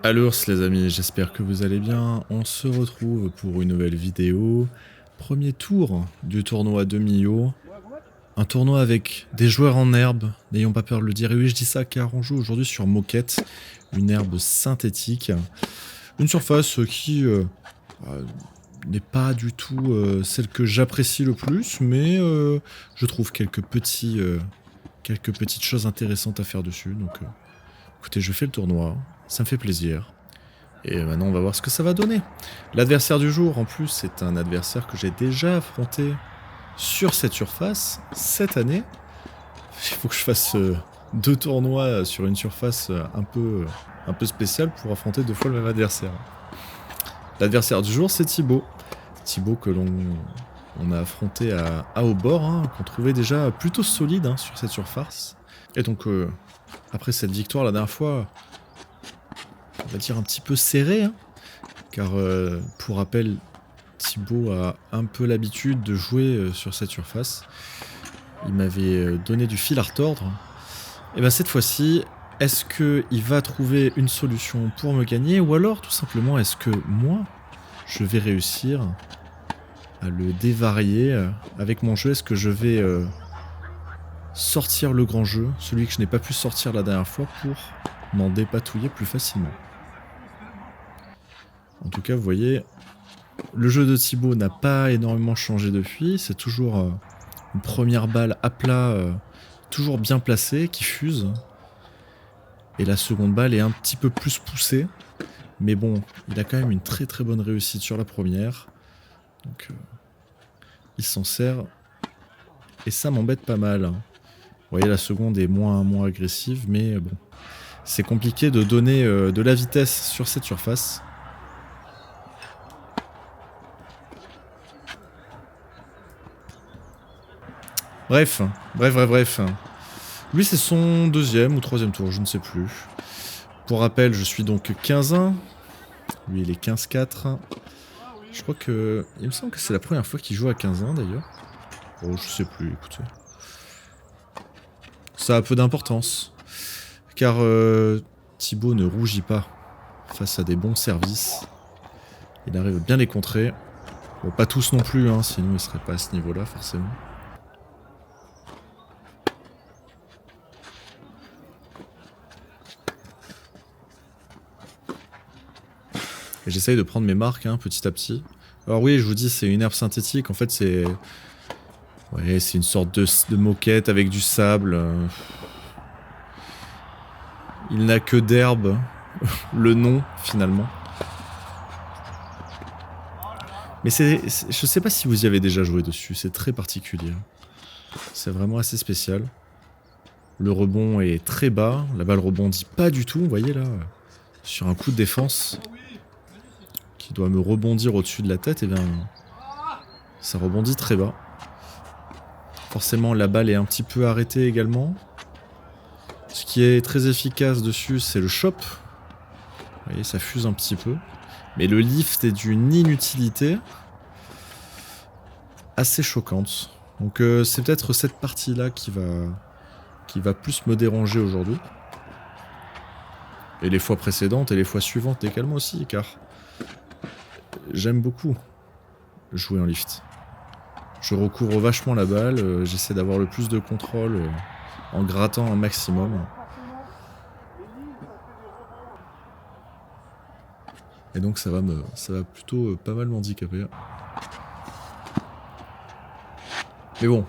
Alors les amis, j'espère que vous allez bien. On se retrouve pour une nouvelle vidéo. Premier tour du tournoi de Millau. Un tournoi avec des joueurs en herbe, n'ayons pas peur de le dire. Et oui, je dis ça car on joue aujourd'hui sur moquette, une herbe synthétique. Une surface qui n'est pas du tout celle que j'apprécie le plus, mais je trouve quelques petites choses intéressantes à faire dessus. Donc écoutez, je fais le tournoi, ça me fait plaisir. Et maintenant, on va voir ce que ça va donner. L'adversaire du jour, en plus, c'est un adversaire que j'ai déjà affronté sur cette surface cette année. Il faut que je fasse 2 tournois sur une surface un peu spéciale pour affronter 2 fois le même adversaire. L'adversaire du jour, c'est Thibaut. Thibaut que l'on a affronté à Haut-Bord, hein, qu'on trouvait déjà plutôt solide hein, sur cette surface. Et donc, après cette victoire la dernière fois, on va dire un petit peu serré, hein, car pour rappel, Thibaut a un peu l'habitude de jouer sur cette surface. Il m'avait donné du fil à retordre. Et bien cette fois-ci, est-ce qu'il va trouver une solution pour me gagner, ou alors tout simplement est-ce que moi, je vais réussir à le dévarier avec mon jeu? Est-ce que je vais sortir le grand jeu, celui que je n'ai pas pu sortir la dernière fois, pour m'en dépatouiller plus facilement? En tout cas, vous voyez, le jeu de Thibaut n'a pas énormément changé depuis. C'est toujours une première balle à plat, toujours bien placée, qui fuse. Et la seconde balle est un petit peu plus poussée. Mais bon, il a quand même une très très bonne réussite sur la première. Donc, il s'en sert. Et ça m'embête pas mal. Vous voyez, la seconde est moins agressive. Mais bon, c'est compliqué de donner de la vitesse sur cette surface. Bref. Lui, c'est son 2e ou 3e tour, je ne sais plus. Pour rappel, je suis donc 15-1. Lui, il est 15-4. Je crois que... Il me semble que c'est la première fois qu'il joue à 15-1, d'ailleurs. Oh, je sais plus, écoutez. Ça a peu d'importance. Car Thibaut ne rougit pas face à des bons services. Il arrive bien les contrer. Bon, pas tous non plus, hein, sinon il serait pas à ce niveau-là, forcément. Et j'essaye de prendre mes marques hein, petit à petit. Alors oui, je vous dis, c'est une herbe synthétique. En fait, c'est... Ouais, c'est une sorte de moquette avec du sable. Il n'a que d'herbe. Le nom, finalement. Mais je sais pas si vous y avez déjà joué dessus. C'est très particulier. C'est vraiment assez spécial. Le rebond est très bas. La balle rebondit pas du tout. Vous voyez là, sur un coup de défense qui doit me rebondir au-dessus de la tête, et bien ça rebondit très bas. Forcément, la balle est un petit peu arrêtée également. Ce qui est très efficace dessus, c'est le chop. Vous voyez, ça fuse un petit peu. Mais le lift est d'une inutilité assez choquante. Donc c'est peut-être cette partie-là qui va plus me déranger aujourd'hui. Et les fois précédentes et les fois suivantes également aussi, car j'aime beaucoup jouer en lift. Je recouvre vachement la balle, j'essaie d'avoir le plus de contrôle en grattant un maximum. Et donc ça va plutôt pas mal m'handicaper. Mais bon,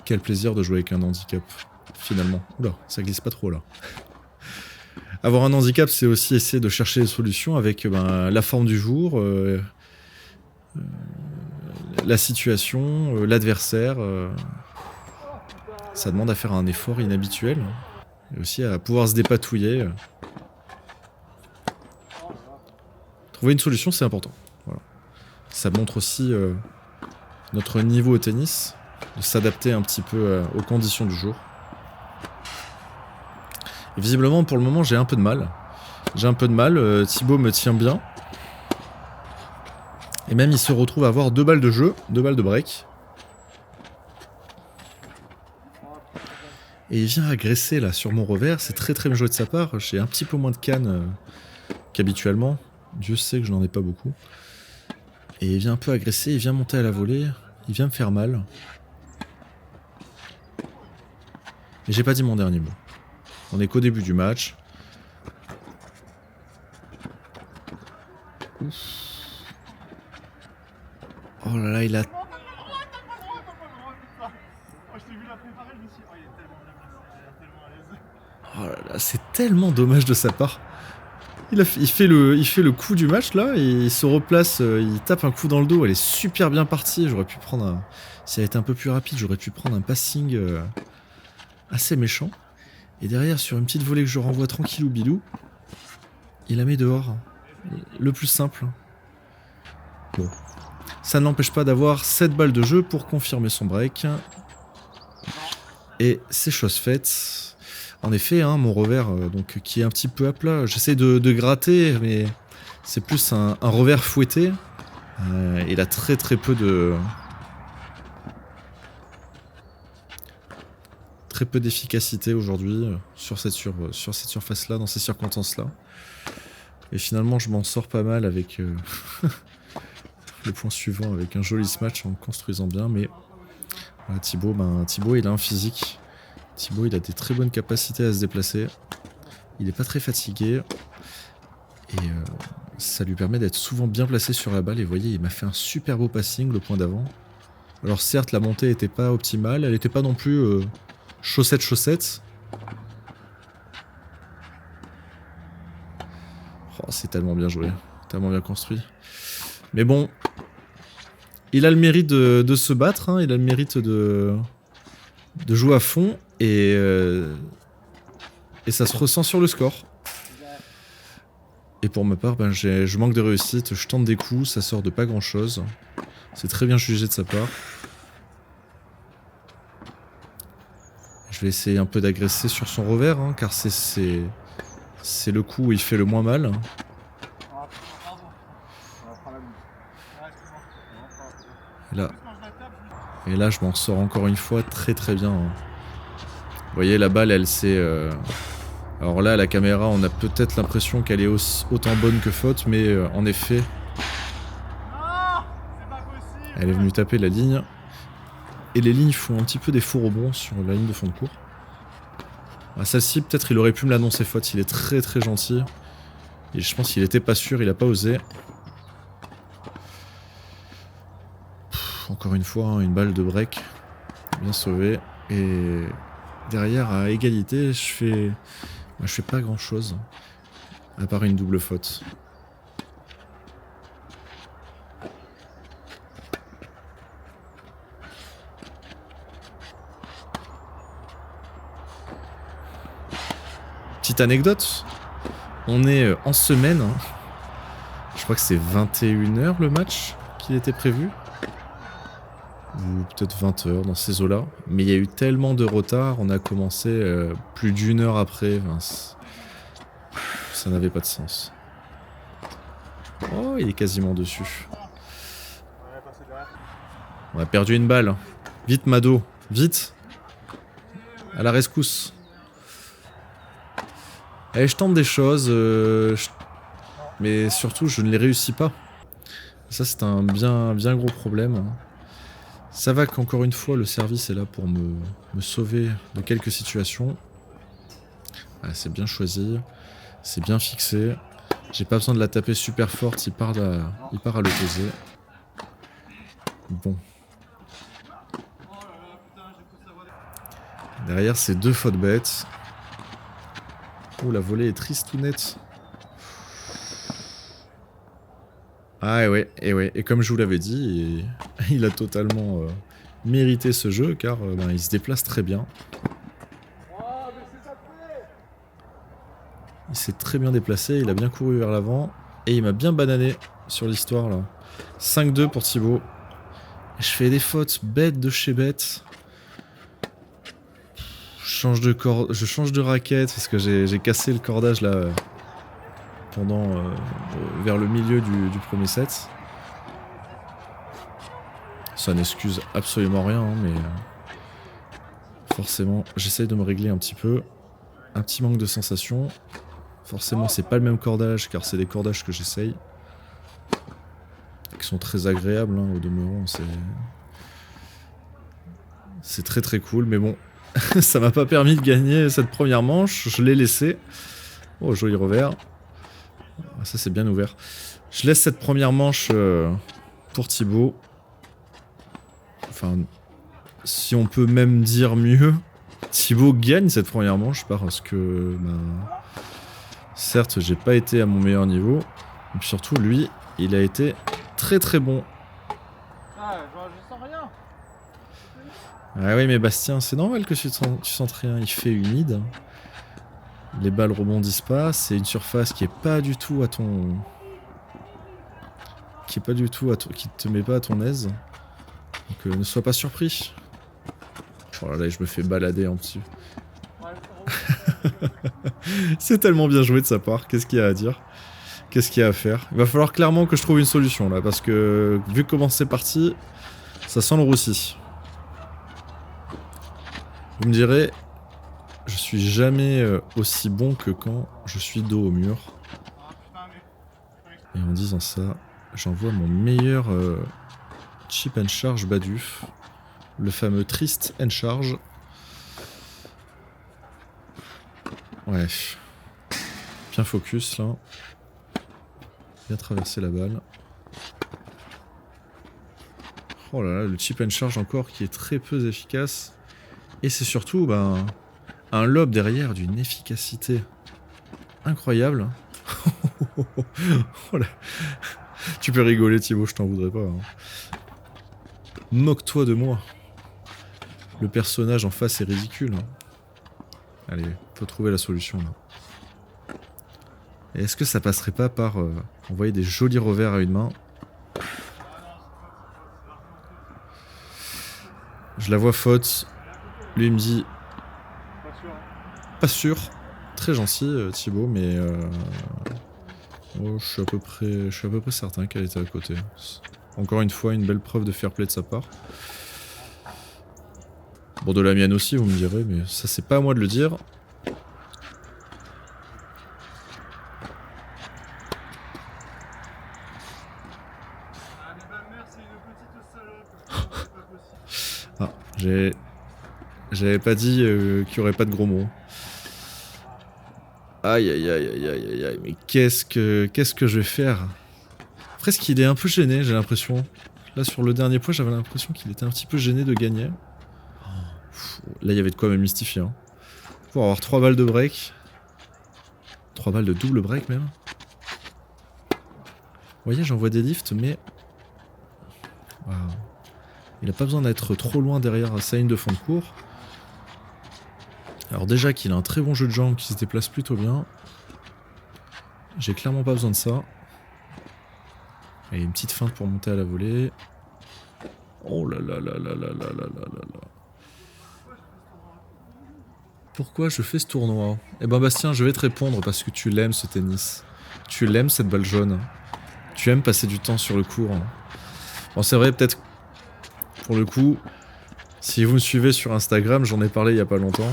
quel plaisir de jouer avec un handicap, finalement. Oula, ça glisse pas trop là. Avoir un handicap, c'est aussi essayer de chercher des solutions avec la forme du jour, la situation, l'adversaire. Ça demande à faire un effort inhabituel. Et aussi à pouvoir se dépatouiller. Trouver une solution, c'est important. Voilà. Ça montre aussi notre niveau au tennis, de s'adapter un petit peu aux conditions du jour. Et visiblement, pour le moment, j'ai un peu de mal. Thibaut me tient bien. Et même, il se retrouve à avoir 2 balles de jeu, 2 balles de break. Et il vient agresser là sur mon revers, c'est très très bien joué de sa part, j'ai un petit peu moins de cannes qu'habituellement, Dieu sait que je n'en ai pas beaucoup. Et il vient un peu agresser, il vient monter à la volée, il vient me faire mal. Et j'ai pas dit mon dernier mot. On est qu'au début du match. Ouf. Oh là là, il a... Oh là là, c'est tellement dommage de sa part. Il fait le coup du match là, et il se replace, il tape un coup dans le dos, elle est super bien partie. J'aurais pu prendre un... Si elle était un peu plus rapide, j'aurais pu prendre un passing assez méchant. Et derrière, sur une petite volée que je renvoie tranquillou bilou, il la met dehors. Le plus simple. Bon. Ça ne l'empêche pas d'avoir 7 balles de jeu pour confirmer son break. Et c'est chose faite. En effet, hein, mon revers, donc, qui est un petit peu à plat, j'essaie de gratter, mais c'est plus un revers fouetté. Il a très très peu de... Très peu d'efficacité aujourd'hui sur cette surface-là, dans ces circonstances-là. Et finalement, je m'en sors pas mal avec le point suivant, avec un joli smash en construisant bien, mais voilà, Thibaut, il a un physique. Thibaut, il a des très bonnes capacités à se déplacer. Il est pas très fatigué. Et ça lui permet d'être souvent bien placé sur la balle. Et vous voyez, il m'a fait un super beau passing, le point d'avant. Alors certes, la montée était pas optimale. Elle était pas non plus chaussette. Oh, c'est tellement bien joué. Tellement bien construit. Mais bon, il a le mérite de se battre. Hein, il a le mérite de jouer à fond. Et ça se ressent sur le score. Et pour ma part, ben, je manque de réussite, je tente des coups, ça sort de pas grand chose. C'est très bien jugé de sa part. Je vais essayer un peu d'agresser sur son revers, hein, car c'est le coup où il fait le moins mal. Et là je m'en sors encore une fois très très bien. Hein. Vous voyez, la balle, elle s'est... Alors là, à la caméra, on a peut-être l'impression qu'elle est autant bonne que faute, mais en effet, elle est venue taper la ligne. Et les lignes font un petit peu des faux rebonds sur la ligne de fond de cours. Ah, celle-ci, peut-être il aurait pu me l'annoncer faute, il est très très gentil. Et je pense qu'il était pas sûr, il a pas osé. Encore une fois, hein, une balle de break. Bien sauvé. Et derrière, à égalité, je fais pas grand chose. À part une double faute. Petite anecdote, on est en semaine. Hein. Je crois que c'est 21h le match qui était prévu. Ou peut-être 20h dans ces eaux-là. Mais il y a eu tellement de retard, on a commencé plus d'1 heure après. Enfin, ça n'avait pas de sens. Oh, il est quasiment dessus. On a perdu une balle. Vite, Mado, vite. À la rescousse. Allez, je tente des choses, mais surtout, je ne les réussis pas. Ça, c'est un bien gros problème. Ça va qu'encore une fois, le service est là pour me sauver de quelques situations. Ah, c'est bien choisi, c'est bien fixé. J'ai pas besoin de la taper super forte, il part à l'opposé. Bon. Derrière, c'est 2 fautes bêtes. Oh, la volée est triste ou nette. Ah et ouais. Et comme je vous l'avais dit, il a totalement mérité ce jeu, car ben, il se déplace très bien. Il s'est très bien déplacé, il a bien couru vers l'avant, et il m'a bien banané sur l'histoire là. 5-2 pour Thibaut. Je fais des fautes bêtes de chez bêtes. Je change de raquette parce que j'ai cassé le cordage là vers le milieu du premier set. Ça n'excuse absolument rien, hein, mais Forcément, j'essaye de me régler un petit peu. Un petit manque de sensation. Forcément, c'est pas le même cordage, car c'est des cordages que j'essaye. Qui sont très agréables, hein, au demeurant. C'est très très cool, mais bon. Ça m'a pas permis de gagner cette première manche. Je l'ai laissé. Oh, joli revers. Ah, ça, c'est bien ouvert. Je laisse cette première manche pour Thibaut. Enfin, si on peut même dire mieux, Thibaut gagne cette première manche parce que, certes, j'ai pas été à mon meilleur niveau, mais surtout lui, il a été très très bon. Ah, je sens rien. Ah oui, mais Bastien, c'est normal que tu sentes rien. Il fait humide. Les balles rebondissent pas. C'est une surface qui est pas du tout à ton, qui te met pas à ton aise. Donc ne sois pas surpris. Oh là là, je me fais balader en dessus. C'est tellement bien joué de sa part. Qu'est-ce qu'il y a à dire? Qu'est-ce qu'il y a à faire? Il va falloir clairement que je trouve une solution là, parce que vu comment c'est parti, ça sent le roussi. Vous me direz, je suis jamais aussi bon que quand je suis dos au mur. Et en disant ça, j'envoie mon meilleur chip and charge Baduf. Le fameux triste and charge. Ouais. Bien focus là. Bien traverser la balle. Oh là là, le chip and charge encore qui est très peu efficace. Et c'est surtout un lob derrière d'une efficacité incroyable. Oh là. Tu peux rigoler Thibaut, je t'en voudrais pas. Hein. Moque-toi de moi. Le personnage en face est ridicule. Hein. Allez, faut trouver la solution là. Et est-ce que ça passerait pas par envoyer des jolis revers à une main? Je la vois faute. Lui il me dit pas sûr. Très gentil Thibaut, mais oh, je suis à peu près certain qu'elle était à côté. Encore une fois, une belle preuve de fair play de sa part. Bon, de la mienne aussi, vous me direz, mais ça c'est pas à moi de le dire. Ah, j'avais pas dit qu'il y aurait pas de gros mots. Aïe aïe aïe aïe aïe aïe aïe, mais qu'est-ce que je vais faire? Presque qu'il est un peu gêné, j'ai l'impression. Là sur le dernier point, j'avais l'impression qu'il était un petit peu gêné de gagner. Là il y avait de quoi me mystifier. Hein. Pour avoir 3 balles de break. 3 balles de double break même. Vous voyez, j'envoie des lifts, mais... Wow. Il a pas besoin d'être trop loin derrière sa ligne de fond de cours. Alors déjà qu'il a un très bon jeu de jambes qui se déplace plutôt bien. J'ai clairement pas besoin de ça. Et une petite feinte pour monter à la volée. Oh là là là là là là là là là. Pourquoi je fais ce tournoi? Eh ben Bastien, je vais te répondre parce que tu l'aimes ce tennis. Tu l'aimes cette balle jaune. Tu aimes passer du temps sur le court. Bon c'est vrai peut-être pour le coup, si vous me suivez sur Instagram, j'en ai parlé il y a pas longtemps.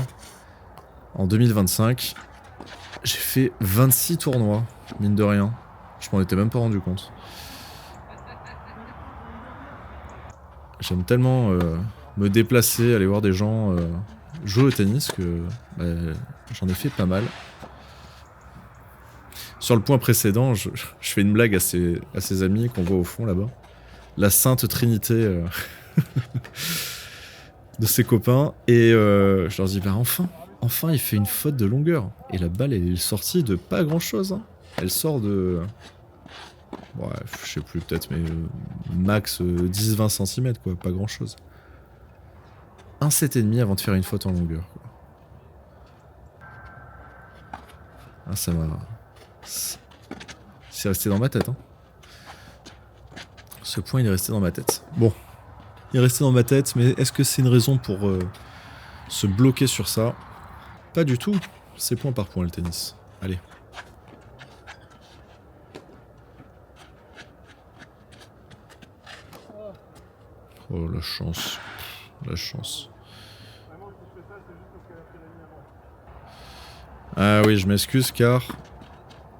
En 2025, j'ai fait 26 tournois, mine de rien. Je m'en étais même pas rendu compte. J'aime tellement me déplacer, aller voir des gens jouer au tennis que j'en ai fait pas mal. Sur le point précédent, je fais une blague à ses amis qu'on voit au fond là-bas. La sainte trinité de ses copains. Et je leur dis, enfin il fait une faute de longueur. Et la balle elle est sortie de pas grand-chose. Hein. Elle sort de... Ouais, je sais plus peut-être, mais max 10-20 cm quoi, pas grand-chose. Un 7,5 avant de faire une faute en longueur. Quoi. Ah ça m'a... C'est resté dans ma tête. Hein. Ce point il est resté dans ma tête. Bon. Il est resté dans ma tête, mais est-ce que c'est une raison pour se bloquer sur ça? Pas du tout. C'est point par point le tennis. Allez. Oh la chance. La chance. Ah oui, je m'excuse car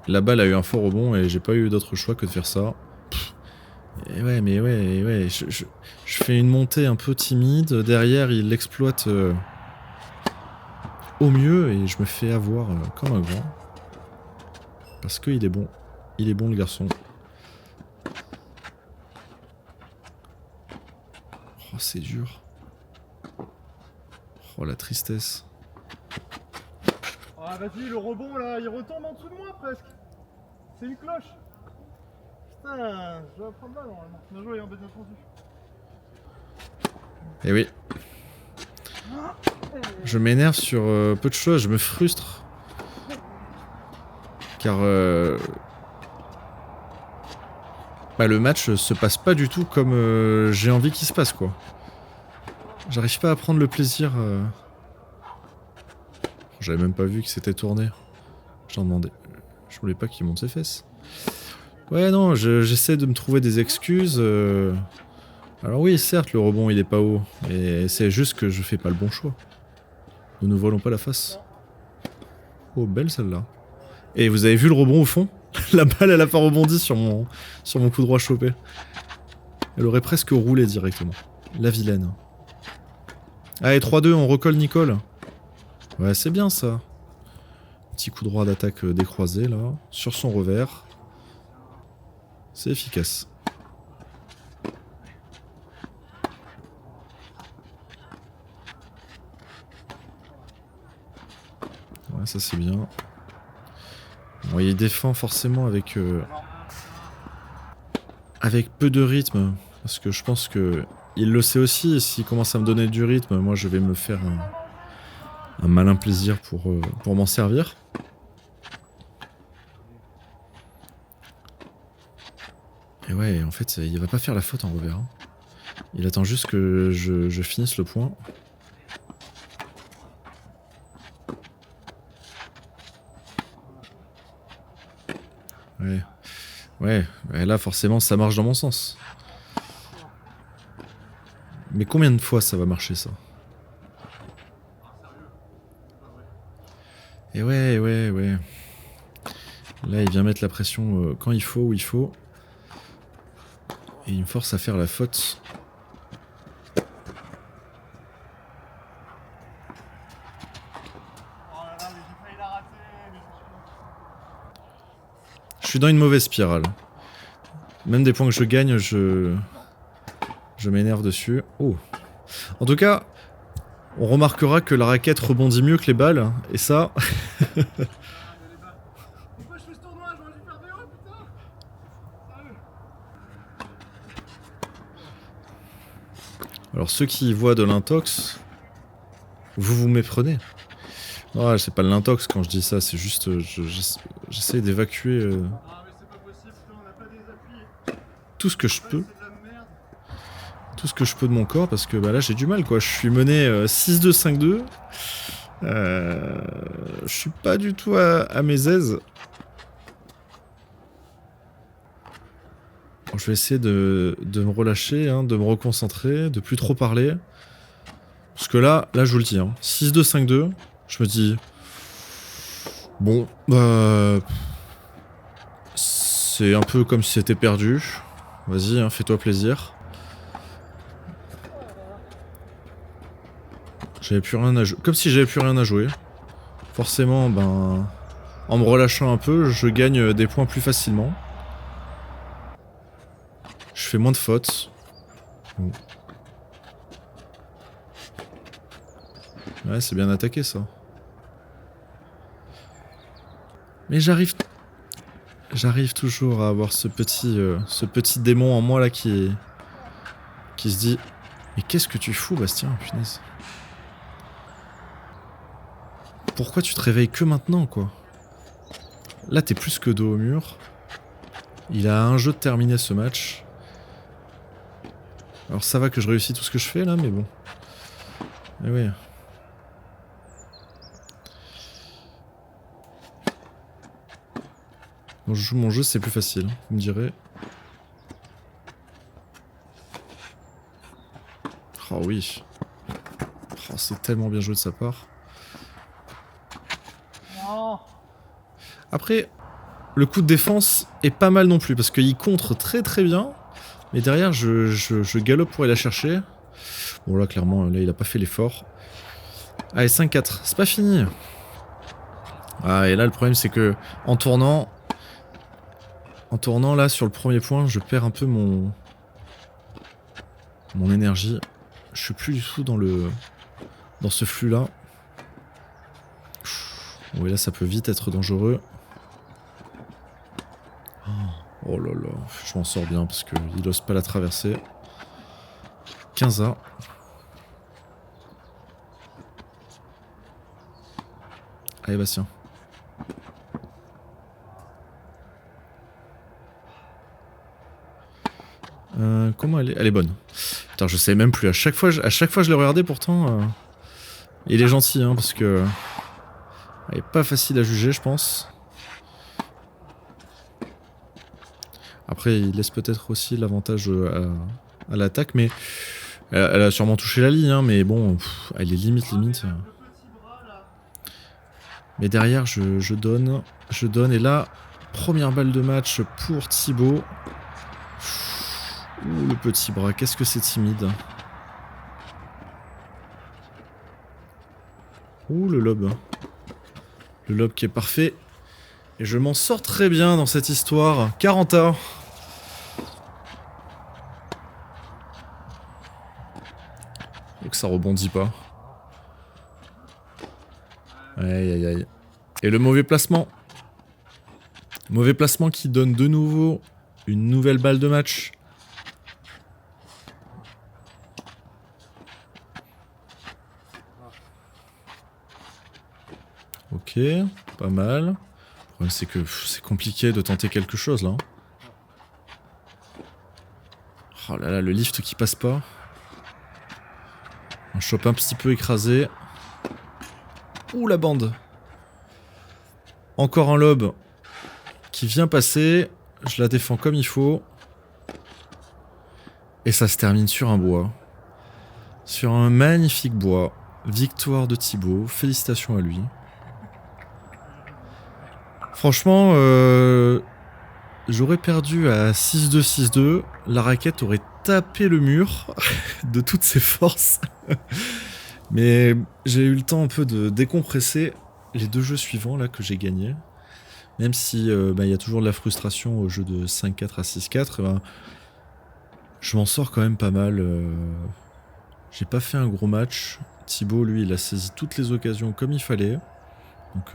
la balle a eu un faux rebond et j'ai pas eu d'autre choix que de faire ça. Et ouais, mais ouais, je fais une montée un peu timide. Derrière, il l'exploite au mieux et je me fais avoir comme un grand. Parce qu'il est bon. Il est bon le garçon. Oh, c'est dur. Oh, la tristesse. Ah vas-y, le rebond là, il retombe en dessous de moi presque. C'est une cloche. Putain, je dois prendre là normalement. Bien joué, hein, bien défendu. Eh oui. Je m'énerve sur peu de choses, je me frustre. Car bah, le match se passe pas du tout comme j'ai envie qu'il se passe, quoi. J'arrive pas à prendre le plaisir. J'avais même pas vu que c'était tourné. J'en demandais. Je voulais pas qu'il monte ses fesses. Ouais, non, j'essaie de me trouver des excuses. Alors oui, certes, le rebond il est pas haut. Mais c'est juste que je fais pas le bon choix. Ne nous voilons pas la face. Oh, belle celle-là. Et vous avez vu le rebond au fond? La balle, elle a pas rebondi sur mon coup droit chopé. Elle aurait presque roulé directement. La vilaine. Allez, 3-2, on recolle Nicole. Ouais, c'est bien ça. Petit coup droit d'attaque décroisé là, sur son revers. C'est efficace. Ouais, ça c'est bien. Bon, il défend forcément avec peu de rythme, parce que je pense que il le sait aussi, et s'il commence à me donner du rythme, moi je vais me faire un malin plaisir pour m'en servir. Et ouais, en fait, il va pas faire la faute en revers. Hein. Il attend juste que je finisse le point. Ouais. Ouais, là forcément ça marche dans mon sens. Mais combien de fois ça va marcher ça? Et ouais. Là il vient mettre la pression quand il faut, où il faut. Et il me force à faire la faute. Oh là là, mais j'ai failli la rater, mais Je suis dans une mauvaise spirale. Même des points que je gagne, je m'énerve dessus. Oh. En tout cas, on remarquera que la raquette rebondit mieux que les balles. Et ça... pourquoi je fais ce tournoi? J'aurais dû faire BO, putain. Sérieux. Alors ceux qui voient de l'intox, vous vous méprenez. Non, c'est pas de l'intox quand je dis ça, c'est juste... j'essaie d'évacuer Ah mais c'est pas possible, putain, on n'a pas des appuis. tout ce que je peux. C'est de la merde. Tout ce que je peux de mon corps, parce que bah, là j'ai du mal, quoi. Je suis mené 6-2, 5-2. Je suis pas du tout à mes aises. Bon, je vais essayer de me relâcher, hein, de me reconcentrer, de plus trop parler. Parce que là je vous le dis, hein, 6-2, 5-2, je me dis... Bon, c'est un peu comme si c'était perdu. Vas-y, hein, fais-toi plaisir. J'avais plus rien à jouer. Comme si j'avais plus rien à jouer. Forcément, ben... En me relâchant un peu, je gagne des points plus facilement. Je fais moins de fautes. Bon. Ouais, c'est bien attaqué ça. Mais j'arrive toujours à avoir ce petit démon en moi là qui se dit mais qu'est-ce que tu fous, Bastien, punaise. Pourquoi tu te réveilles que maintenant, quoi? Là, t'es plus que dos au mur. Il a un jeu de terminer ce match. Alors ça va que je réussis tout ce que je fais là, mais bon. Eh oui. Quand je joue mon jeu, c'est plus facile, vous me direz. Oh oui. Oh, c'est tellement bien joué de sa part. Non. Après, le coup de défense est pas mal non plus, parce qu'il contre très très bien. Mais derrière, je galope pour aller la chercher. Bon là, clairement, là, il a pas fait l'effort. Allez, 5-4, c'est pas fini. Ah, et là, le problème, c'est que en tournant, là, sur le premier point, je perds un peu mon énergie. Je suis plus du tout dans ce flux-là. Oui, là, ça peut vite être dangereux. Oh là là, je m'en sors bien parce qu'il n'ose pas la traverser. 15A. Allez, Bastien. Comment elle est? Elle est bonne. Putain, je sais même plus. À chaque fois, je l'ai regardé pourtant. Il est gentil, hein, parce que... Elle est pas facile à juger, je pense. Après, il laisse peut-être aussi l'avantage à l'attaque, mais... Elle a sûrement touché la ligne, hein, mais bon, elle est limite. Mais derrière, je donne, et là, première balle de match pour Thibaut. Ouh, le petit bras, qu'est-ce que c'est timide. Ouh, le lob. Le lob qui est parfait. Et je m'en sors très bien dans cette histoire. 40A. Donc ça rebondit pas. Aïe aïe aïe. Et le mauvais placement. Mauvais placement qui donne de nouveau une nouvelle balle de match. Ok, pas mal. Le problème c'est que c'est compliqué de tenter quelque chose là. Oh là là, le lift qui passe pas. Un chop un petit peu écrasé. Ouh, la bande. Encore un lob qui vient passer. Je la défends comme il faut. Et ça se termine sur un bois. Sur un magnifique bois. Victoire de Thibaut. Félicitations à lui. Franchement, j'aurais perdu à 6-2, 6-2. La raquette aurait tapé le mur de toutes ses forces. Mais j'ai eu le temps un peu de décompresser les deux jeux suivants là que j'ai gagnés. Même si y a toujours de la frustration au jeu de 5-4 à 6-4, je m'en sors quand même pas mal. J'ai pas fait un gros match. Thibaut, lui, il a saisi toutes les occasions comme il fallait. Donc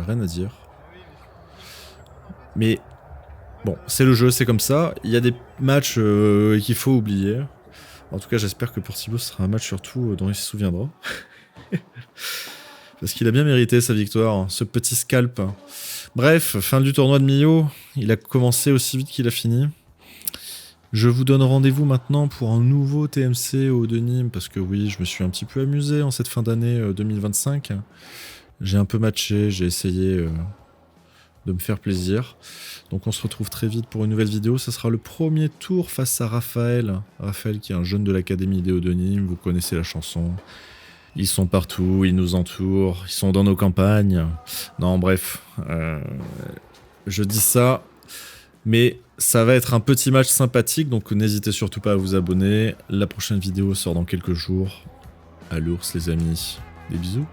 rien à dire. Mais bon, c'est le jeu, c'est comme ça. Il y a des matchs qu'il faut oublier. En tout cas, j'espère que pour Thibaut, ce sera un match surtout dont il se souviendra. Parce qu'il a bien mérité sa victoire, ce petit scalp. Bref, fin du tournoi de Millau. Il a commencé aussi vite qu'il a fini. Je vous donne rendez-vous maintenant pour un nouveau TMC au de Nîmes. Parce que oui, je me suis un petit peu amusé en cette fin d'année 2025. J'ai un peu matché, j'ai essayé de me faire plaisir. Donc on se retrouve très vite pour une nouvelle vidéo. Ça sera le premier tour face à Raphaël. Raphaël qui est un jeune de l'Académie des Hauts-de-Nîmes. Vous connaissez la chanson. Ils sont partout, ils nous entourent, ils sont dans nos campagnes. Non, bref. Je dis ça, mais ça va être un petit match sympathique. Donc n'hésitez surtout pas à vous abonner. La prochaine vidéo sort dans quelques jours. À l'ours les amis. Des bisous.